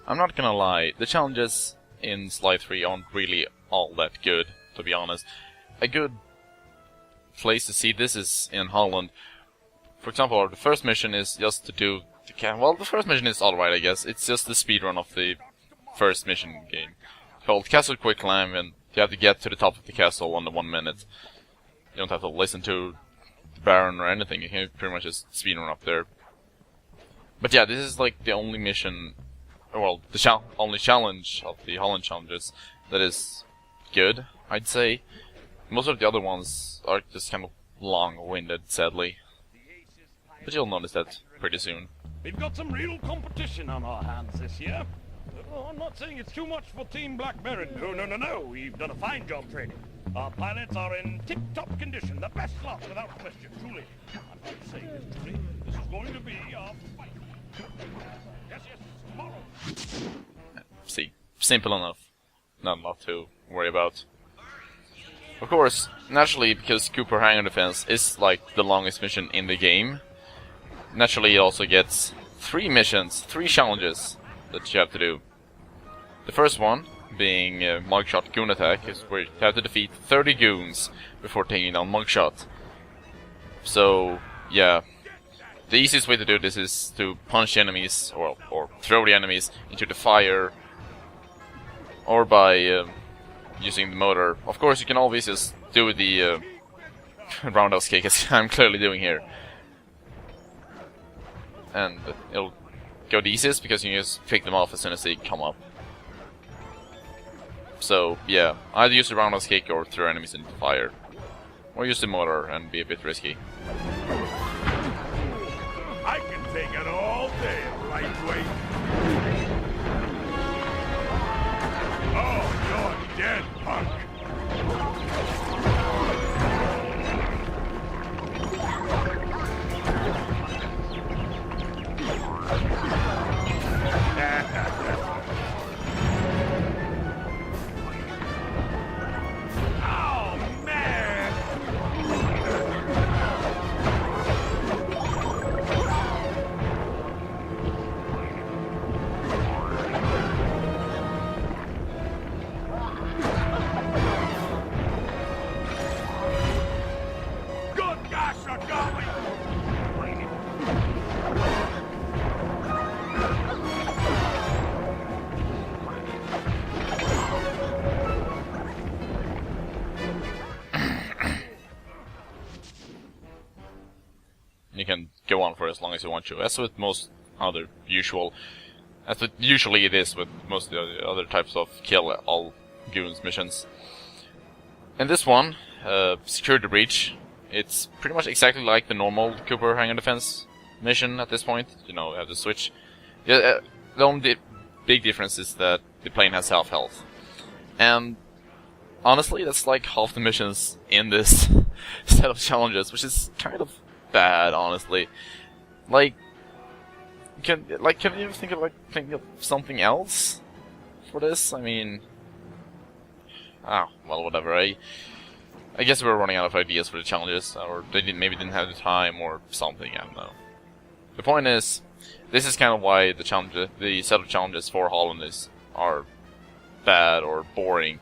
I'm not gonna lie, the challenges in Slide 3 aren't really all that good, to be honest. A good place to see this is in Holland. For example, the first mission is just to do well, the first mission is alright, I guess. It's just the speedrun of the first mission game. It's called Castle Quicklime, and you have to get to the top of the castle under 1 minute. You don't have to listen to the Baron or anything, you can pretty much just speedrun up there. But yeah, this is like the only mission, well, the only challenge of the Holland challenges that is good, I'd say. Most of the other ones are just kind of long-winded, sadly. But you'll notice that pretty soon. We've got some real competition on our hands this year. Oh, I'm not saying it's too much for Team Black Baron. No. We've done a fine job training. Our pilots are in tip-top condition. The best lot, without question. Truly. I'm not saying this, truly. This is going to be our fight. Yes, tomorrow. See, simple enough. Not a lot to worry about. Of course, naturally, because Cooper Hangar Defense is like the longest mission in the game, naturally it also gets 3 missions, 3 challenges that you have to do. The first one being Mugshot Goon Attack, is where you have to defeat 30 goons before taking down Mugshot. So, yeah, the easiest way to do this is to punch enemies, or throw the enemies into the fire, or by using the motor. Of course, you can always just do the roundhouse kick, as I'm clearly doing here. And it'll go the easiest because you can just pick them off as soon as they come up. So, yeah, either use the roundhouse kick or throw enemies into the fire. Or use the motor and be a bit risky. I can take it all day, lightweight. Oh, you're dead, punk. You can go on for as long as you want to, as with most other as it usually it is with most of the other types of kill all goons missions. In this one, Security Breach, it's pretty much exactly like the normal Cooper Hangar Defense mission at this point. You know, you have to switch. Yeah, the only big difference is that the plane has half health. And honestly, that's like half the missions in this set of challenges, which is kind of bad, honestly. Like, can you think of something else for this? I mean, well, whatever. I guess we're running out of ideas for the challenges, or they maybe didn't have the time, or something. I don't know. The point is, this is kind of why the set of challenges for Holland are bad or boring,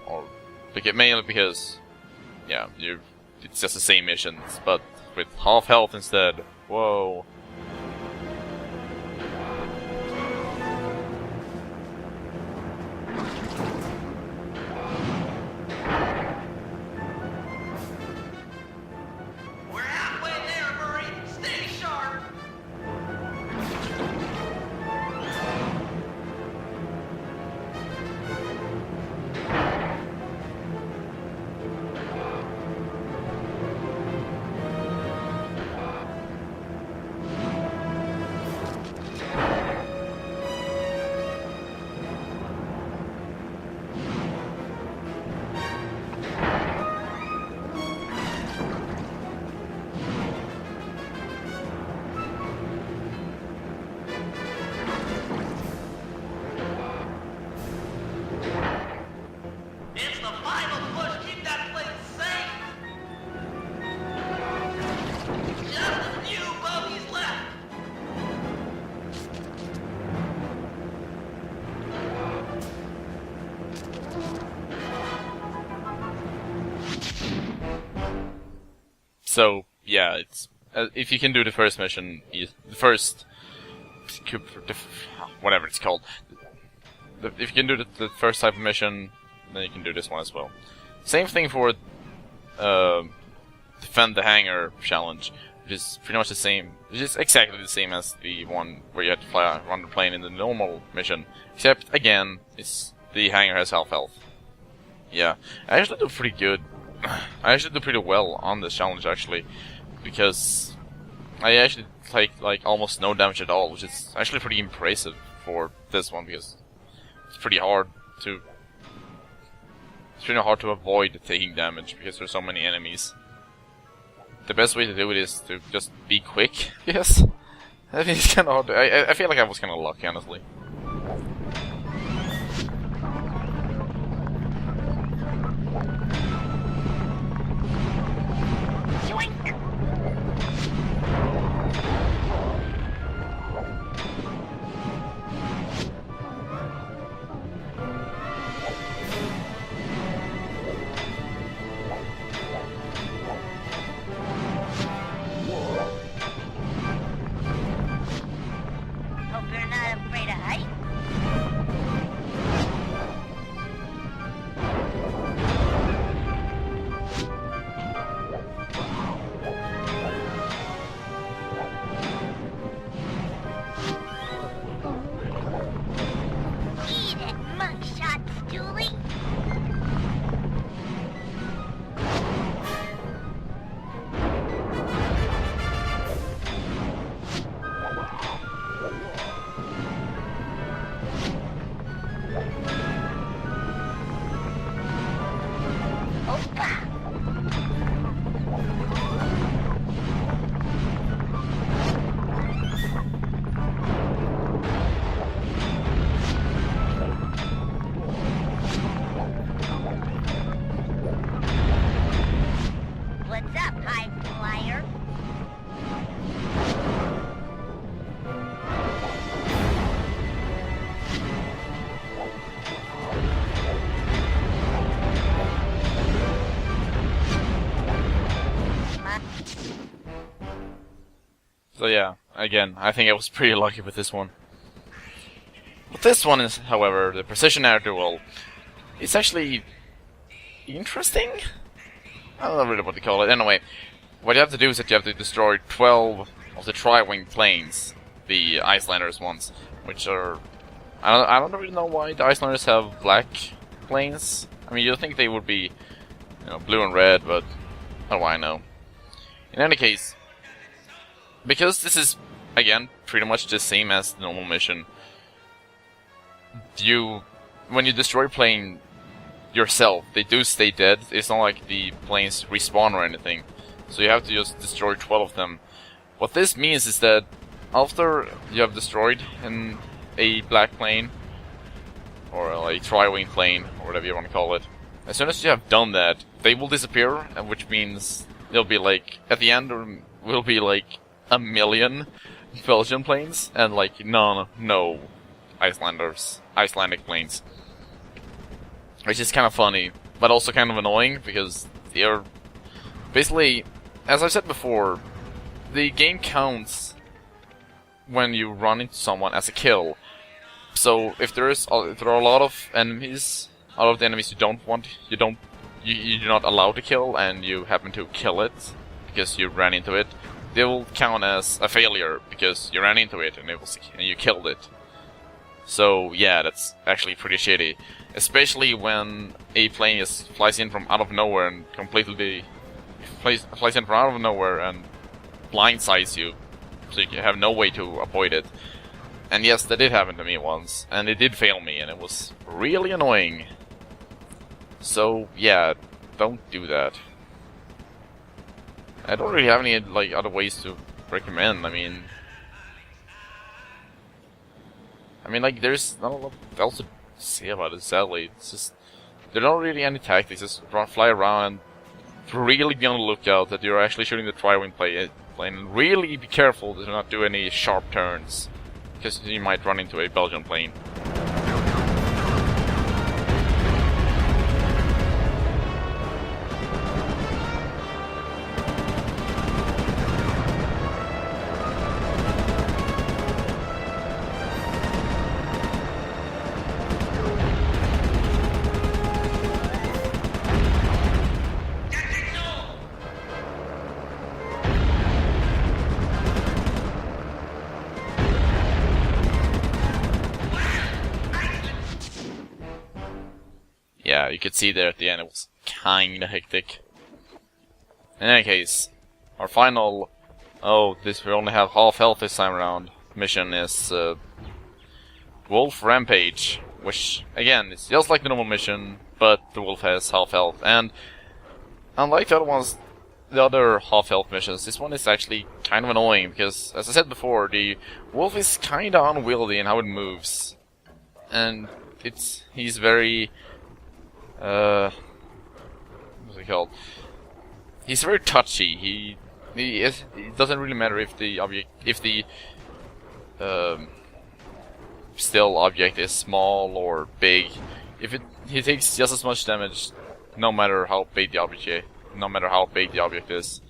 or mainly because, yeah, it's just the same missions, but with half health instead. Whoa. We're halfway there, Murray. Stay sharp. So yeah, it's if you can do the first mission, the first whatever it's called, if you can do the first type of mission, then you can do this one as well. Same thing for defend the hangar challenge, which is pretty much the same. It's just exactly the same as the one where you had to fly around the plane in the normal mission, except again, the hangar has half health. Yeah, I actually do pretty good. I actually do pretty well on this challenge actually, because I actually take like almost no damage at all, which is actually pretty impressive for this one, because it's pretty hard to avoid taking damage because there's so many enemies. The best way to do it is to just be quick. Yes, I think it's kind of hard. I feel like I was kind of lucky, honestly. So yeah, again, I think I was pretty lucky with this one. But this one is, however, the precision air duel. It's actually interesting? I don't know really what to call it. Anyway, what you have to do is that you have to destroy 12 of the tri-wing planes, the Icelanders ones, which are... I don't really know why the Icelanders have black planes. I mean, you'd think they would be, you know, blue and red, but how do I know? In any case, because this is, again, pretty much the same as the normal mission, when you destroy a plane yourself, they do stay dead. It's not like the planes respawn or anything. So you have to just destroy 12 of them. What this means is that after you have destroyed a black plane, or a tri-wing plane, or whatever you want to call it, as soon as you have done that, they will disappear, which means they'll be like, at the end, will be like 1 million Belgian planes, and like no Icelandic planes. Which is kind of funny, but also kind of annoying, because they're basically, as I've said before, the game counts when you run into someone as a kill. So if there are a lot of enemies, a lot of the enemies you're not allowed to kill, and you happen to kill it because you ran into it, they will count as a failure because you ran into it and you killed it. So yeah, that's actually pretty shitty, especially when a plane flies in from out of nowhere and flies in from out of nowhere and blindsides you, so you have no way to avoid it. And yes, that did happen to me once, and it did fail me, and it was really annoying. So yeah, don't do that. I don't really have any like other ways to recommend. I mean like there's not a lot else to say about it, sadly. It's just there are not really any tactics. Just fly around and really be on the lookout that you're actually shooting the tri-wing plane, and really be careful to not do any sharp turns, because you might run into a Belgian plane. yeah, you could see there at the end it was kinda hectic. In any case, our final, oh, this we only have half health this time around, mission is Wolf Rampage, which, again, is just like the normal mission, but the wolf has half health, and unlike the other ones, the other half health missions, this one is actually kind of annoying, because, as I said before, the wolf is kinda unwieldy in how it moves, and he's very, what's it called? He's very touchy. It doesn't really matter if the still object is small or big. He takes just as much damage, no matter how big the object is.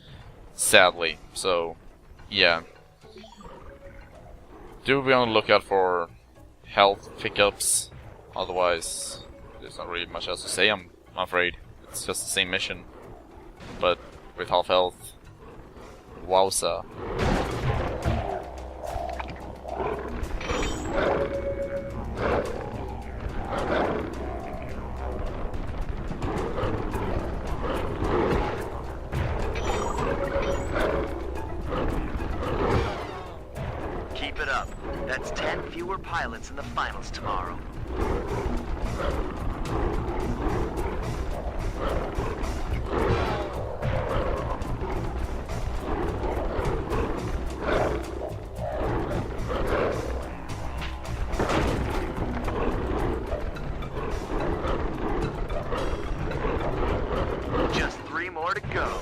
Sadly, so yeah. Do be on the lookout for health pickups. Otherwise, there's not really much else to say. I'm afraid it's just the same mission, but with half health. Wowza. Keep it up. That's 10 fewer pilots in the finals tomorrow. Just 3 more to go.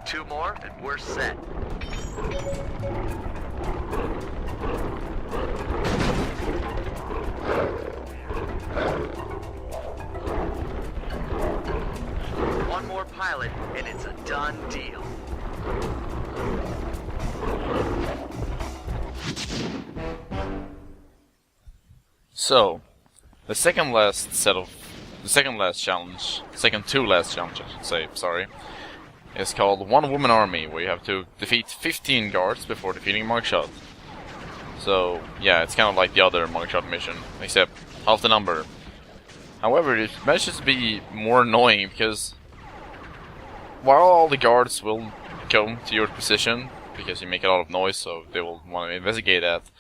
Two more and we're set. One more pilot and it's a done deal. So, the second to last challenge, I should say, sorry, is called One Woman Army, where you have to defeat 15 guards before defeating Mugshot. So, yeah, it's kind of like the other Mugshot mission, except half the number. However, it manages to be more annoying because while all the guards will come to your position, because you make a lot of noise, so they will want to investigate that,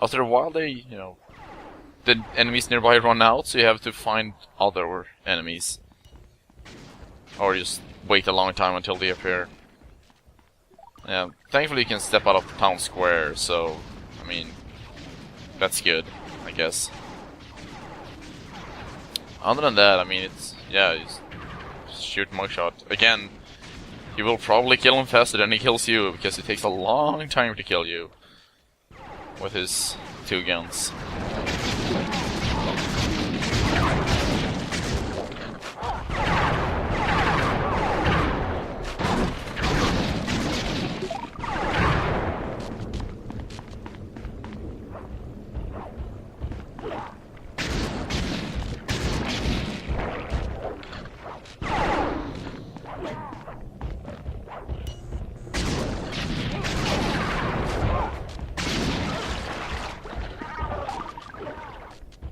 after a while they, the enemies nearby run out, so you have to find other enemies. Or just wait a long time until they appear. Yeah, thankfully you can step out of the town square, so, I mean, that's good, I guess. Other than that, I mean, it's, yeah, you just shoot Mugshot. Again, you will probably kill him faster than he kills you, because it takes a long time to kill you with his 2 guns.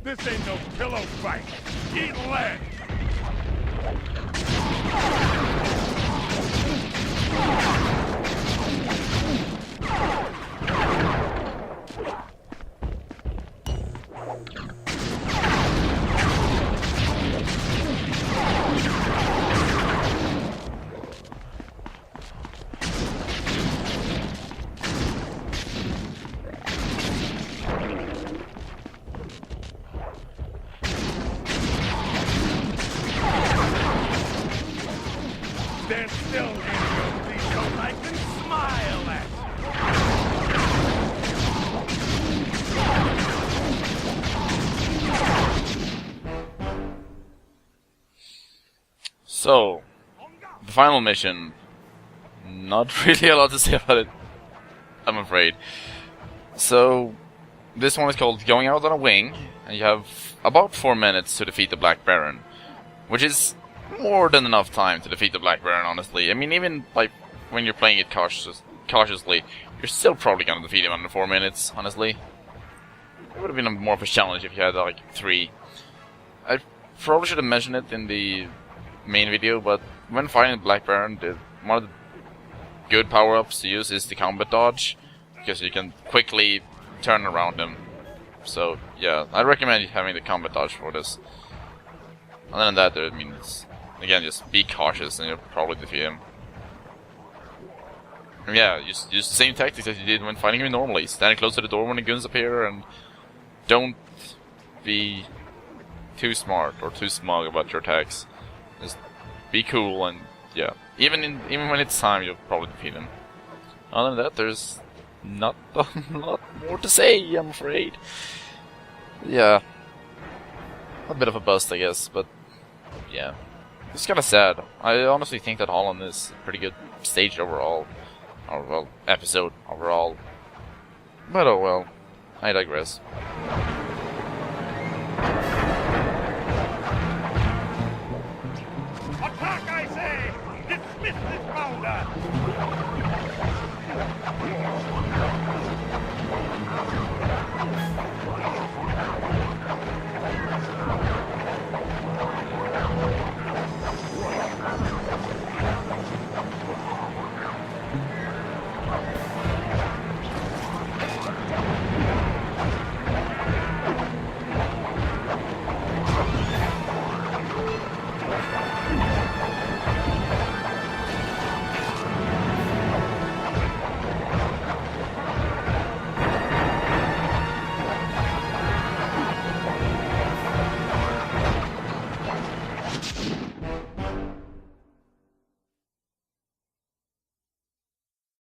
This ain't no pillow fight. Eat lead. Stand still, Angel, please, so I can smile at So, the final mission, not really a lot to say about it, I'm afraid. So, this one is called Going Out on a Wing, and you have about 4 minutes to defeat the Black Baron, which is more than enough time to defeat the Black Baron, honestly. I mean, even like when you're playing it cautiously, you're still probably gonna defeat him under 4 minutes, honestly. It would have been more of a challenge if you had like 3. I probably should have mentioned it in the main video, but when fighting the Black Baron, one of the good power-ups to use is the combat dodge, because you can quickly turn around him. So yeah, I recommend having the combat dodge for this. Other than that, I mean, again, just be cautious and you'll probably defeat him. And yeah, use the same tactics as you did when fighting him normally. Stand close to the door when the guns appear, and don't be too smart or too smug about your attacks. Just be cool, and yeah, even when it's time, you'll probably defeat him. Other than that, there's not a lot more to say, I'm afraid. Yeah, a bit of a bust, I guess, but yeah, it's kind of sad. I honestly think that Holland is a pretty good stage overall, or well, episode overall. But oh well, I digress. Attack, I say! Dismiss this bounder!